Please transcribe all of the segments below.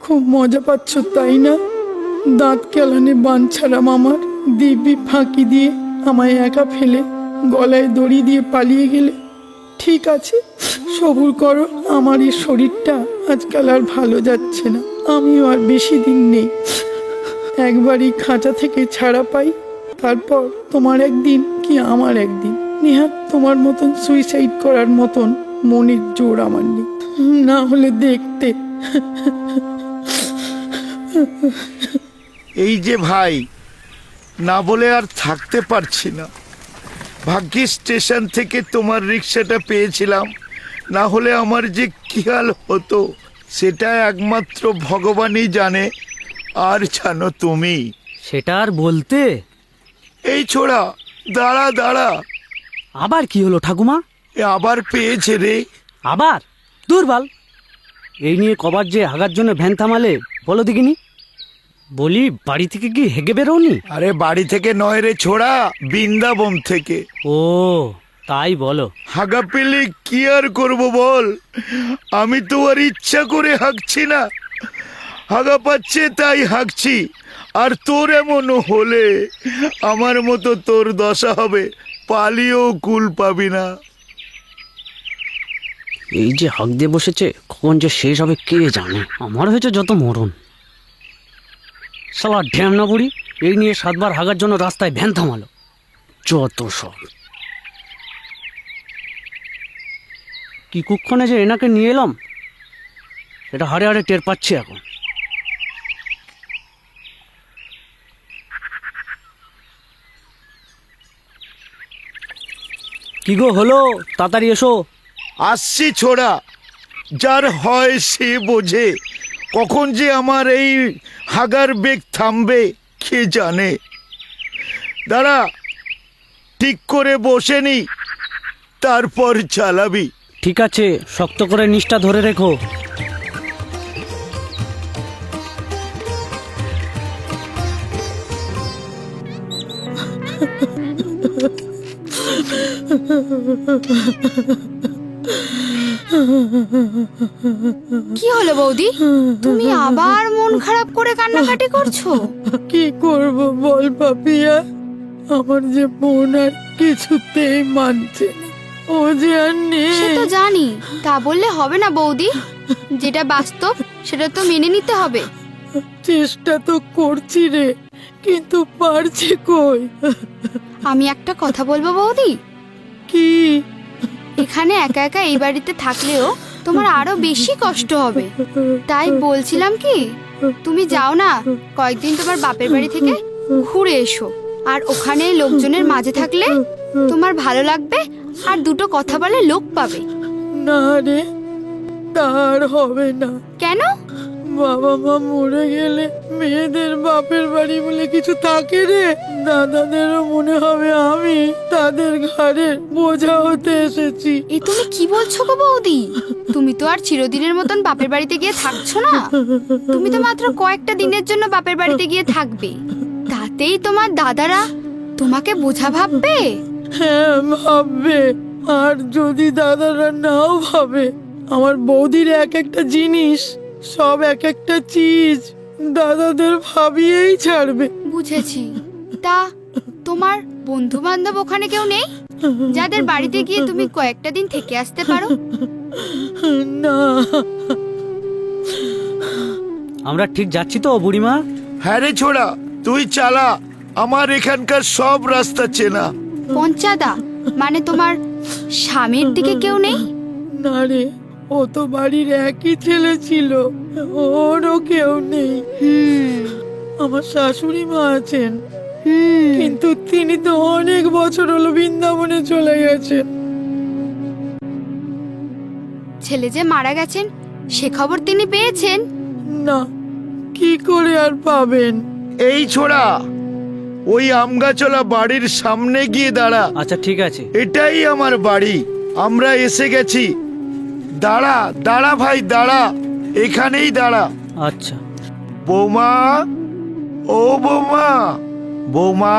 খুব মজা পাচ্ছ তাই না? দাঁত কেলানে বাঞ্ছারাম আমার দিব্যি ফাঁকি দিয়ে আমায় একা ফেলে গলায় দড়ি দিয়ে পালিয়ে গেলে। ঠিক আছে, সবুর করো। আমার এই শরীরটা আজকাল আর ভালো যাচ্ছে না। আমিও আর বেশি দিন নেই। একবারই খাঁচা থেকে ছাড়া পাই, তারপর তোমার একদিন কি আমার একদিন। নেহাত তোমার মতন সুইসাইড করার মতন মনের জোর আমার নেই। না হলে দেখতে। এই যে ভাই, না বলে আর থাকতে পারছি না। ভাগ্যিস স্টেশন থেকে তোমার রিক্সাটা পেয়েছিলাম, না হলে আমার যে কি হাল হতো সেটা একমাত্র ভগবানই জানে, আর জানো তুমি। সেটা আর বলতে। এই ছোড়া, দাঁড়া দাঁড়া। আবার কি হলো ঠাকুমা? এ আবার পেয়েছে রে। আবার? দুর্বল। এই নিয়ে কবার যে হাগার জন্য ভ্যান থামালে বলো দেখিনি। বলি, বাড়ি থেকে কি হেগে বেরোনি? আরে বাড়ি থেকে নয় রে ছোড়া, বৃন্দাবন থেকে। ও তাই বলো। হাগা পেলে কি আর করবো বল, আমি তো আর ইচ্ছা করে হাঁকছি না। হাগা পাচ্ছে তাই হাঁকছি। আর তোর এমন হলে আমার মতো তোর দশা হবে, পালিয়েও কুল পাবি না। এই যে হাঁক দিয়ে বসেছে, কখন যে শেষ হবে কে জানে। আমার হয়েছে যত মরণ। শালা ঢ্যামনা বুড়ি এই নিয়ে 7 বার হাগার জন্য রাস্তায় ভ্যান থামালো। যত সব। কি কুক্ষণে যে এনাকে নিয়ে এলাম এটা হাড়ে হাড়ে টের পাচ্ছি এখন। কি গো হলো, তাড়াতাড়ি এসো। আসছি ছোড়া। যার হয় সে বোঝে, কখন যে আমার এই হাগার বেগ থামবে কে জানে। দাঁড়া, ঠিক করে বসে নি, তারপর চালাবি। ঠিক আছে, শক্ত করে নিচটা ধরে রেখো। কি হলো বৌদি, তুমি আবার মন খারাপ করে কান্নাকাটি করছো? কি করব বল পাপিয়া, আমার যে মন আর কিছুতেই মানছে না। ও যে আর সে তো নেই। জানি, তা বললে হবে না বৌদি। যেটা বাস্তব সেটা তো মেনে নিতে হবে। চেষ্টা তো করছি রে, কিন্তু পারছি কই। আমি একটা কথা বলবো বৌদি, কি? এখানে একা একা এই বাড়িতে থাকলেও তোমার আরো বেশি কষ্ট হবে। তাই বলছিলাম কি, তুমি যাও না, কয়েকদিন তোমার বাপের বাড়ি থেকে ঘুরে এসো। আর ওখানে লোকজনের মাঝে থাকলে তোমার ভালো লাগবে, আর দুটো কথা বলে লোক পাবে। না রে, তার হবে না। কেন? বাবা মা মরে গেলে মেয়েদের বাপের বাড়ি বলে কিছু থাকে রে? দাদাদেরও মনে হবে আমি তাদের ঘাড়ে বোঝা হতে এসেছি। এ তুমি কি বলছো গো বৌদি? তুমি তো আর চিরদিনের মতন বাপের বাড়িতে গিয়ে থাকছো না। তুমি তো মাত্র কয়েকটা দিনের জন্য বাপের বাড়িতে গিয়ে থাকবে। তাতেই তোমার দাদারা তোমাকে বোঝা ভাববে। হ্যাঁ ভাববে। আর যদি দাদারা নাও ভাবে, আমার বৌদির এক একটা জিনিস, সব এক একটা চিজ দাদাদের ভাবিয়েই ছাড়বে। বুঝেছি। তা তোমার বন্ধু বান্ধব ওখানে কেউ নেই যাদের বাড়িতে গিয়ে তুমি কয়েকটা দিন থেকে আসতে পারো? না। আমরা ঠিক যাচ্ছি তো বুড়িমা? হ্যাঁ রে ছোড়া, তুই চালা, আমার এখানকার সব রাস্তা চেনা। পঞ্চাদা মানে তোমার স্বামীর দিকে কেউ নেই? না রে, ও তো বাড়ির একই ছেলে ছিল, ওরও কেউ নেই। আমার শাশুড়ি মা আছেন, কিন্তু তিনি তো অনেক বছর হলো বৃন্দাবনে চলে গেছেন। ছেলে যে মারা গেছেন সে খবর তিনি পেয়েছেন? না, কি করে আর পাবেন? এই ছোড়া, ওই আমগাছলা বাড়ির সামনে গিয়ে দাঁড়া। আচ্ছা ঠিক আছে। এটাই আমার বাড়ি, আমরা এসে গেছি। দাঁড়া দাঁড়া ভাই, দাঁড়া, এখানেই দাঁড়া। আচ্ছা। বৌমা, ও বৌমা, বৌমা,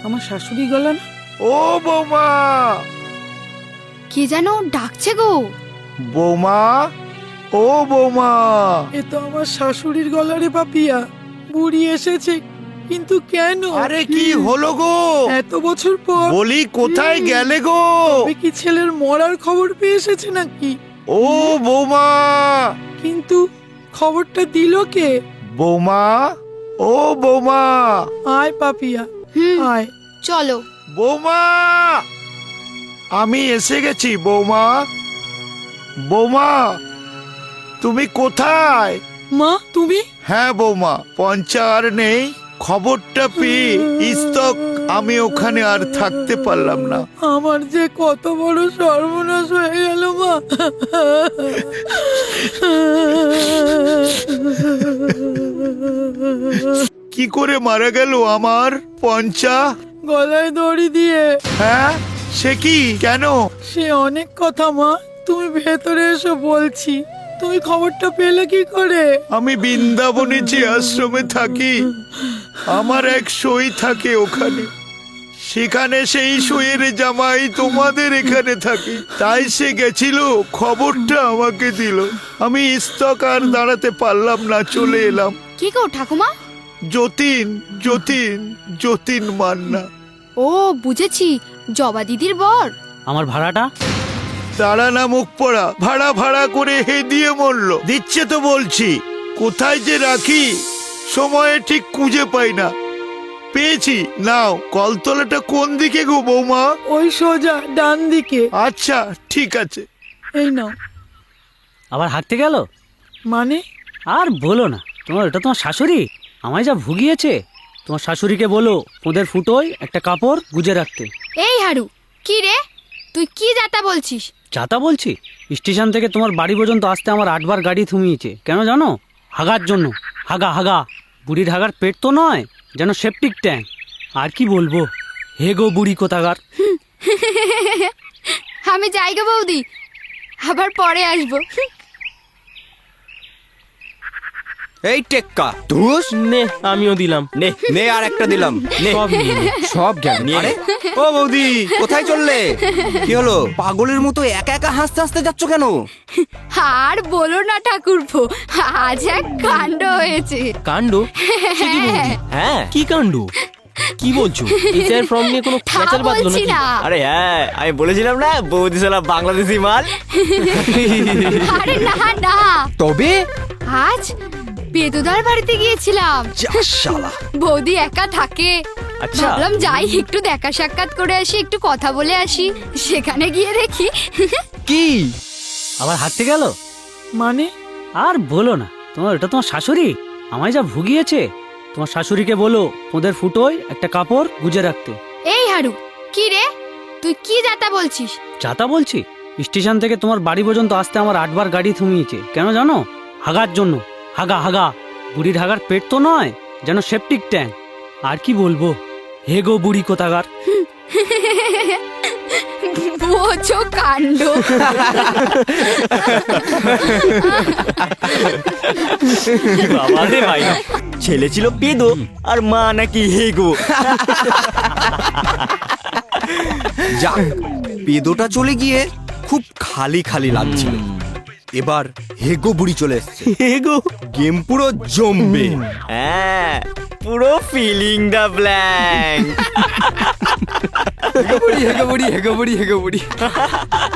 আমার শাশুড়ি গলা না? ও বৌমা, কে যেন ডাকছে গো। বৌমা, ও বৌমা, এ তো আমার শাশুড়ির গলা রে পাপিয়া। বুড়ি এসেছে, কিন্তু কেন? আরে কি হলো গো? এত বছর পর বলি কোথায় গেলে গো? তবে কি ছেলের মরার খবর পেয়ে এসেছে নাকি? ও বৌমা, কিন্তু খবরটা দিল কে? বৌমা, ও বৌমা, আয় পাপিয়া, হুম আয়। চলো। বৌমা, আমি এসে গেছি বৌমা। বৌমা, তুমি কোথায়? মা তুমি? হ্যাঁ বৌমা, পঞ্চা আর নেই। খবরটা পেয়ে ইস্তক আমি ওখানে আর থাকতে পারলাম না। আমার যে কত বড় সর্বনাশ হয়ে গেল মা। কি করে মারা গেল আমার পঞ্চা? গলায় দড়ি দিয়ে। হ্যাঁ, সে কি, কেন? সে অনেক কথা মা, তুমি ভেতরে এসো বলছি। তুমি খবরটা পেলে কি করে? আমি বৃন্দাবনে যে আশ্রমে থাকি, আমার এক সই থাকে ওখানে। সেখানে সেই সইয়ের জামাই তোমাদের এখানে থাকি। তাই সে গেছিল, খবরটা আমাকে দিল। আমি ইস্তক আর দাঁড়াতে পারলাম না, চলে এলাম। কি গো ঠাকুমা? যতীন, যতীন, যতীন মান্না। ও বুঝেছি, জবা দিদির বর। আমার ভাড়াটা? তারা না মুখ পড়া, ভাড়া ভাড়া করে হে দিয়ে মরলো। দিচ্ছে তো বলছি, কোথায় যে রাখি সময়ে ঠিক খুঁজে পাই না। পেয়েছি, নাও। কলতলাটা কোন দিকে গো বৌমা? ওই সোজা ডান দিকে। আচ্ছা, ঠিক আছে। এই নাও। আবার হাঁকতে গেল? মানে? আর বলো না, এটা তোমার শাশুড়ি আমায় যা ভুগিয়েছে। তোমার শাশুড়িকে বলো ওদের ফুটোয় একটা কাপড় গুজে রাখতে। এই হারু, কি রে তুই কি যাতা বলছিস? যাতা বলছি? স্টেশন থেকে তোমার বাড়ি পর্যন্ত আসতে আমার 8 বার গাড়ি থামিয়েছে। কেন জানো? হাগার জন্য। হাগা হাগা। বুড়ির হাগার পেট তো নয়, যেন সেপটিক ট্যাঙ্ক। আর কি বলবো, হে গো বুড়ি কোথাকার। আমি যাই গো বৌদি, আবার পরে আসবো। এই টেক্কা ধুস, নে আমিও দিলাম। নে নে আর একটা দিলাম, নে সব নিয়ে নে। সব গেল। আরে ও বৌদি, কোথায় চললে? কি হলো? পাগলের মতো একা একা হাসতে হাসতে যাচ্ছ কেন? আর বলো না ঠাকুরপো, আজ এক কাণ্ড হয়েছে। কাণ্ড? সে কি বৌদি? হ্যাঁ, কি কাণ্ড? কি বলছো? এসআর ফর্ম নিয়ে কোনো তা ক্যাচাল বাঁধলো বলছি নাকি? না। আরে হ্যাঁ, আমি বলেছিলাম না বৌদি সালা বাংলাদেশি মাল। আরে না না, তবে আজ বেদুদার বাড়িতে গিয়েছিলাম। যা শালা। বৌদি একা থাকে, আচ্ছা। ভাবলাম যাই একটু দেখা সাক্ষাৎ করে আসি, একটু কথা বলে আসি। সেখানে গিয়ে দেখি কি? আবার হাঁটতে গেল? মানে? আর বলো না, এটা তোমার শাশুড়ি আমায় যা ভুগিয়েছে। তোমার শাশুড়িকে বলো ওদের ফুটোয় একটা কাপড় গুজে রাখতে। এই হারু, কি রে তুই কি যাতা বলছিস? যাতা বলছি? স্টেশন থেকে তোমার বাড়ি পর্যন্ত আসতে আমার 8 বার গাড়ি থামিয়েছে। কেন জানো? হাগার জন্য। হাগা হাগা। বুড়ির হাগার পেট তো নয়, যেন সেপটিক ট্যাঙ্ক। আর কি বলবো, হে গো বুড়ি কোথাকার। বোঝো কাণ্ড। বাবা রে ভাই, ছেলে ছিল পেদো আর মা নাকি হেগো। যাক, পেদোটা চলে গিয়ে খুব খালি খালি লাগছিল। এবার হেগো বুড়ি চলে এসছে। হেগো গেম পুরো জমবে। হ্যাঁ, পুরো ফিলিং দ্য ব্ল্যাঙ্ক।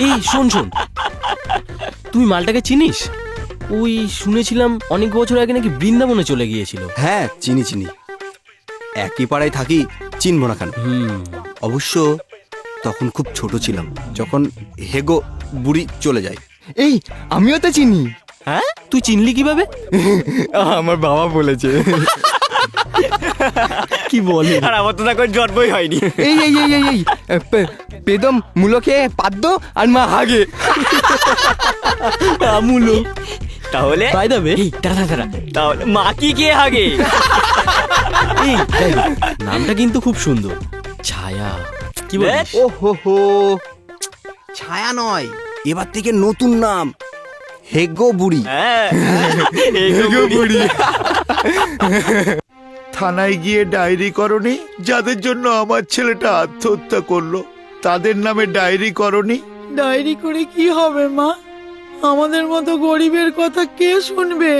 এই শোন শোন, তুই মালটাকে চিনিস? ওই শুনেছিলাম অনেক বছর আগে নাকি বৃন্দাবনে চলে গিয়েছিল। হ্যাঁ, চিনি চিনি, একই পাড়ায় থাকি, চিনবো না কেন? অবশ্য তখন খুব ছোট ছিলাম যখন হেগো বুড়ি চলে যায়। এই আমিও তো চিনি। হ্যাঁ, তুই চিনলি কিভাবে? আমার বাবা বলেছে। কি বলে? আর আমার তো তখন জন্মই হয়নি। এই এই এই এই এই পেদম মুলোকে পাদ্য আর মা হাগে। আমুলো। তাহলে বাই দ্য ওয়ে, এই দাঁড়া দাঁড়া, তাহলে মা কি কে আগে? এই দেখ, নামটা কিন্তু খুব সুন্দর, ছায়া। কি বলিস? ও হো হো, ছায়া নয়, এবার থেকে নতুন নাম, হেগো বুড়ি। হেগো বুড়ি। থানায় গিয়ে ডায়েরি করনি? যাদের জন্য আমার ছেলেটা আত্মহত্যা করলো তাদের নামে ডায়েরি করনি? ডায়েরি করে কি হবে মা? আমাদের মতো গরিবের কথা কে শুনবে?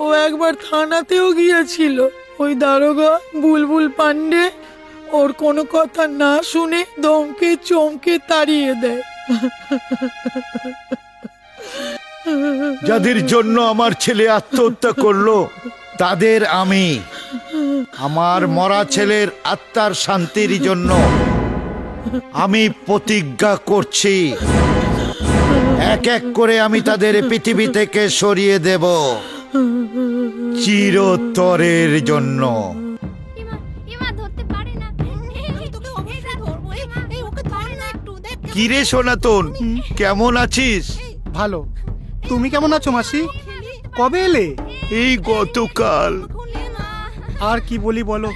ও একবার থানাতেও গিয়েছিল। ওই দারোগা বুলবুল পান্ডে ওর কোনো কথা না শুনে দমকে চমকে তাড়িয়ে দেয়। যাদের জন্য আমার ছেলে আত্মহত্যা করলো তাদের আমি আমার মরা ছেলের আত্মার শান্তির জন্য আমি প্রতিজ্ঞা করছি, এক এক করে আমি তাদের পৃথিবী থেকে সরিয়ে দেব চিরতরের জন্য। কিরে সনাতন, কেমন আছিস? ভালো। তুমি কেমন আছো মাসি? কবে এলে? এই গতকাল। আর কি বলি বলো,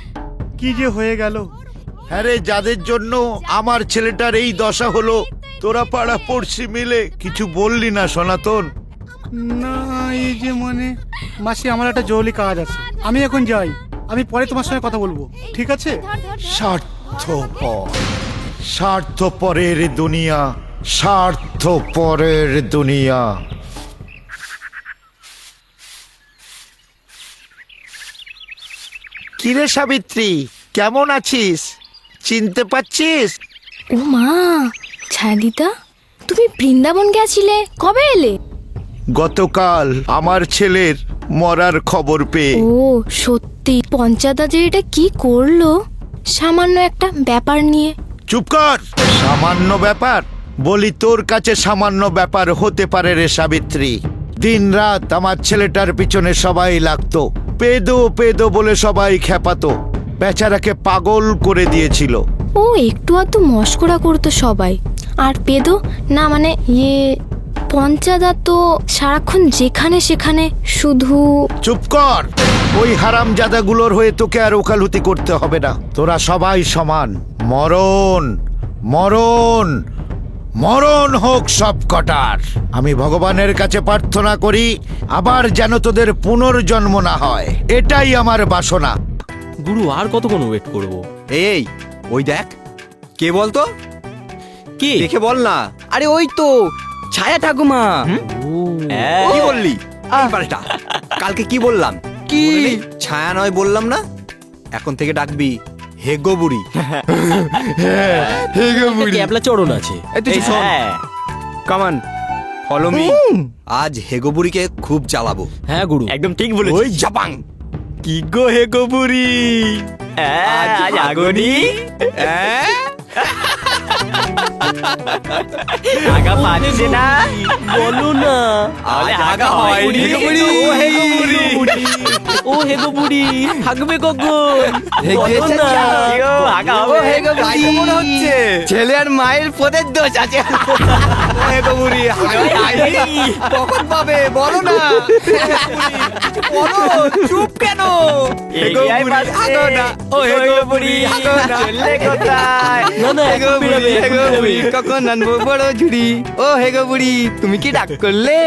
কি যে হয়ে গেল। হ্যাঁ রে, যাদের জন্য আমার ছেলেটার এই দশা হলো তোরা পাড়া পড়শি মিলে কিছু বললি না সনাতন। না এই যে মানে মাসি, আমার একটা জরুরি কাজ আছে, আমি এখন যাই। আমি পরে তোমার সঙ্গে কথা বলবো, ঠিক আছে? স্বার্থপর, স্বার্থপরের দুনিয়া, স্বার্থপরের দুনিয়া। কিরে সাবিত্রী, কেমন আছিস? চিনতে পারছিস? ও মা, ছায়াদিতা, তুমি বৃন্দাবন গেছিলে, কবে এলে? গতকাল আমার ছেলের মরার খবর পেয়ে। ও সত্যি, পঞ্চাদা যে এটা কি করলো সামান্য একটা ব্যাপার নিয়ে। চুপ কর। সামান্য ব্যাপার বলি, তোর কাছে সামান্য ব্যাপার হতে পারে রে সাবিত্রী। দিন রাত আমার ছেলেটার পিছনে সবাই লাগতো, পেদো পেদো বলে সবাই খেপাতো, বেচারাকে পাগল করে দিয়েছিল। ও একটু আধটু মস্করা করতো সবাই, আর পেদো না মানে পঞ্চাদা তো সারাক্ষণ যেখানে সেখানে শুধু। চুপ কর। ওই হারামজাদাগুলোর হয়ে তোকে আর ওকালতি করতে হবে না। তোরা সবাই সমান। মরণ, মরণ, মরণ হোক সব কটার। আমি ভগবানের কাছে প্রার্থনা করি আবার যেন তোদের পুনর্জন্ম না হয়, এটাই আমার বাসনা। গুরু আর কতক্ষণ ওয়েট করবো? এই ওই দেখ, কে বলতো? কে? দেখে বল না। আরে ওই তো ছায়া ঠাকুমা। কি বললি? পাল্টা। কালকে কি বললাম? কি ছায়া নয় বললাম না? এখন থেকে ডাকবি হেগো বুড়ি। ক্যাবলা চড়ন আছে। কামান ফলো মি। আজ হেগো বুড়িকে খুব জ্বালাবো। হ্যাঁ গুরু, একদম ঠিক বলেছিস। ওই জাপাং। কি গো হেগো বুড়ি, আজ আগনি আগা পাচ্ছে না? বলো না। আজ আগা হয়নি। হেগো বুড়ি, ও হেগো বুড়ি থাকবে কখন? বলো না। আগা হবে। তাই তো মনে হচ্ছে। ছেলে আর মায়ের পদের দোষ আছে। হেগো বুড়ি কখন পাবে বলো না। বলো, চুপ কেন? হেগো বুড়ি আগো না। ও হেগো বুড়ি আগো না। চলে কোথায়? না না, হেগো বুড়ি, হেগো বুড়ি কখন আনবো বড় ঝুড়ি? ও হেগো বুড়ি, তুমি কি ডাক করলে?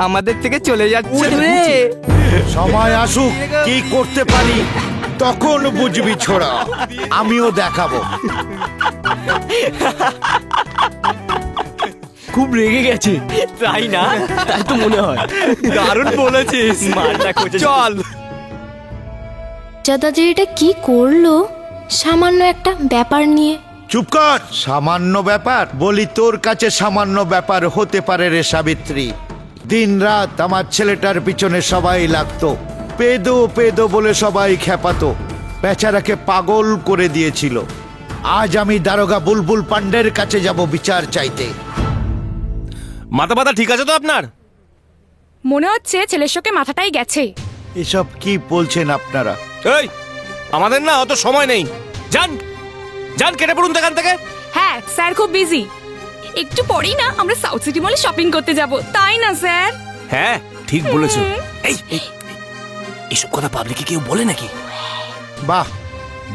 আমাদের থেকে চলে যাচ্ছে রে। সময় আসুক, কি করতে পারি তখন বুঝবি ছোড়া, আমিও দেখাবো। খুব রেগে গেছে, তাই না? তাই তো মনে হয়। দারুণ বলেছিস। মারটা খুঁজে চল। পঞ্চাদা যে এটা কি করলো সামান্য একটা ব্যাপার নিয়ে। চুপ কর। সামান্য ব্যাপার বলি, তোর কাছে সামান্য ব্যাপার হতে পারে রে সাবিত্রী। দিন রাত আমার ছেলেটার পিছনে সবাই লাগতো, পেদো পেদো বলে সবাই খেপাতো, বেচারাকে পাগল করে দিয়েছিল। আজ আমি দারোগা বুলবুল পান্ডের কাছে যাব বিচার চাইতে। মাথা ব্যথা ঠিক আছে তো আপনার? মনে হচ্ছে ছেলের শোকে মাথাটাই গেছে। এসব কি বলছেন আপনারা? এই, আমাদের না অত সময় নেই। যান যান, কেটে পড়ুন এখান থেকে। হ্যাঁ স্যার, খুব বিজি। একটু পরেই না আমরা সাউথ সিটি মলে শপিং করতে যাব, তাই না স্যার? হ্যাঁ ঠিক বলেছো। এই এসব কথা পাবলিকে কেউ বলে নাকি? বাহ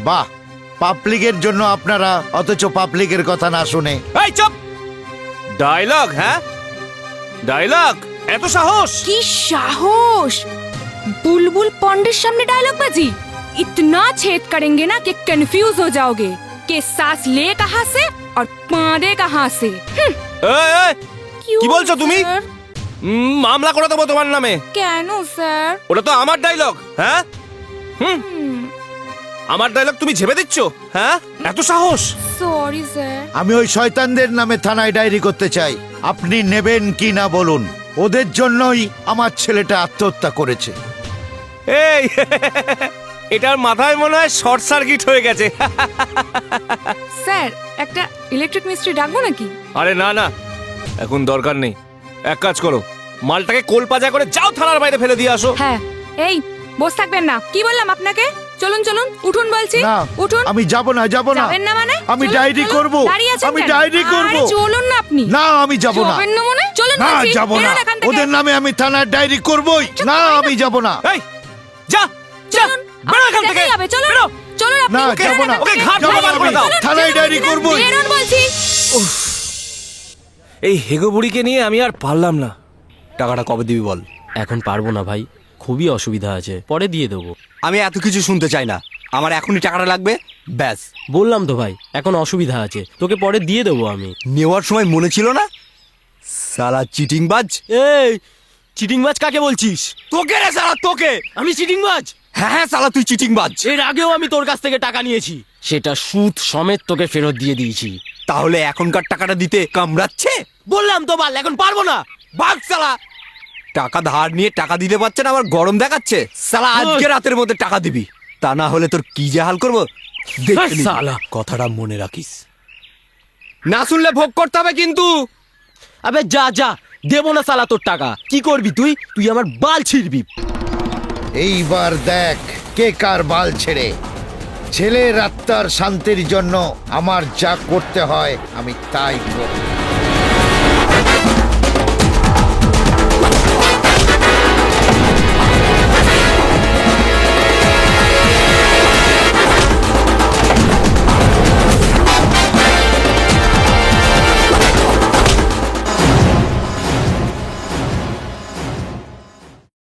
বাহ, পাবলিকের জন্য আপনারা, অথচ পাবলিকের কথা না শুনে। এই চুপ! ডায়লগ? হ্যাঁ ডায়লগ? এত সাহস? কি সাহস! बुलबुल पॉन्डेर सामने डायलॉग बाजी। इतना छेद करेंगे ना कि कंफ्यूज हो जाओगे कि सांस ले कहाँ से और पादे कहाँ से। এই, এই, কি বলছো তুমি? মামলা করে দেবো তোমার নামে। কেন স্যার? ওটা তো আমার ডায়লগ। হ্যাঁ, আমার ডায়লগ তুমি ঝেপে দিচ্ছ? হ্যাঁ, এত সাহস? Sorry sir. আমি ওই শয়তানদের নামে থানায় ডায়েরি করতে চাই। আপনি নেবেন কি না বলুন। ওদের জন্যই আমার ছেলেটা আত্মহত্যা করেছে। এই এটার মাথায় মনে হয় শর্ট সার্কিট হয়ে গেছে। স্যার একটা ইলেকট্রিক মিস্ত্রি ডাকবো নাকি? আরে না না, এখন দরকার নেই। এক কাজ করো, মালটাকে কোলপাজা করে যাও থানার বাইরে ফেলে দিয়ে আসো। হ্যাঁ, এই বস থাকবেন না, কি বললাম আপনাকে? চলুন চলুন, উঠুন বলছি। না, উঠুন। আমি যাব না, যাব না। যাবেন না মানে? আমি চলুন, ডায়েরি চলুন। করব। দাঁড়িয়ে আছেন আমি কেন? ডায়েরি করব। আরে চলুন না আপনি। না, আমি যাব না। যাবেন না মানে? চলুন না, বলছি। যাব না। বেরোন এখান থেকে। ওদের নামে আমি থানার ডায়েরি করবই। না, আমি যাব না। এই যা যা, চলুন, বেরো এখান আমাকে থেকে। দেখাই হবে, চলুন। বেরো। চলুন আপনি, না, বেরোন যাব না। এখান ওকে থেকে। ঘাট যাবো ভালো না করে আমি। দাও। থানায় ডায়েরি করবই। বেরোন বলছি। এই হেগো বুড়িকে নিয়ে আমি আর পারলাম না। টাকাটা কবে দিবি বল? এখন পারবো না ভাই, খুবই অসুবিধা আছে, পরে দিয়ে দেবো। আমি এত কিছু শুনতে চাই না, আমার এখনই টাকাটা লাগবে, ব্যাস। বললাম তো ভাই, এখন অসুবিধা আছে, তোকে পরে দিয়ে দেবো আমি। নেওয়ার সময় মনে ছিল না? সালা চিটিংবাজ। এই চিটিংবাজ কাকে বলছিস? তোকে রে সালা, তোকে। আমি চিটিংবাজ? হ্যাঁ হ্যাঁ সালা, তুই চিটিংবাজ। এর আগেও আমি তোর কাছ থেকে টাকা নিয়েছি, সেটা সুদ সমেত তোকে ফেরত দিয়ে দিয়েছি। তাহলে এখনকার টাকাটা দিতে কামড়াচ্ছে? বললাম তো বাল, এখন পারবো না। ভাগ সালা। টাকা ধার নিয়ে টাকা দিতে পারছে না, আবার গরম দেখাচ্ছে। সালা আজকে রাতের মধ্যে টাকা দিবি, তা না হলে তোর কি যে হাল করবো দেখে নিবি। সালা। কথাটা মনে রাখিস, না শুনলে ভোগ করতে হবে কিন্তু। আবে যা যা, দেবো না সালা তোর টাকা। কি করবি তুই? তুই আমার বাল ছিড়বি। এইবার দেখ কে কার বাল ছেড়ে। ছেলের আত্মার শান্তির জন্য আমার যা করতে হয় আমি তাই করব।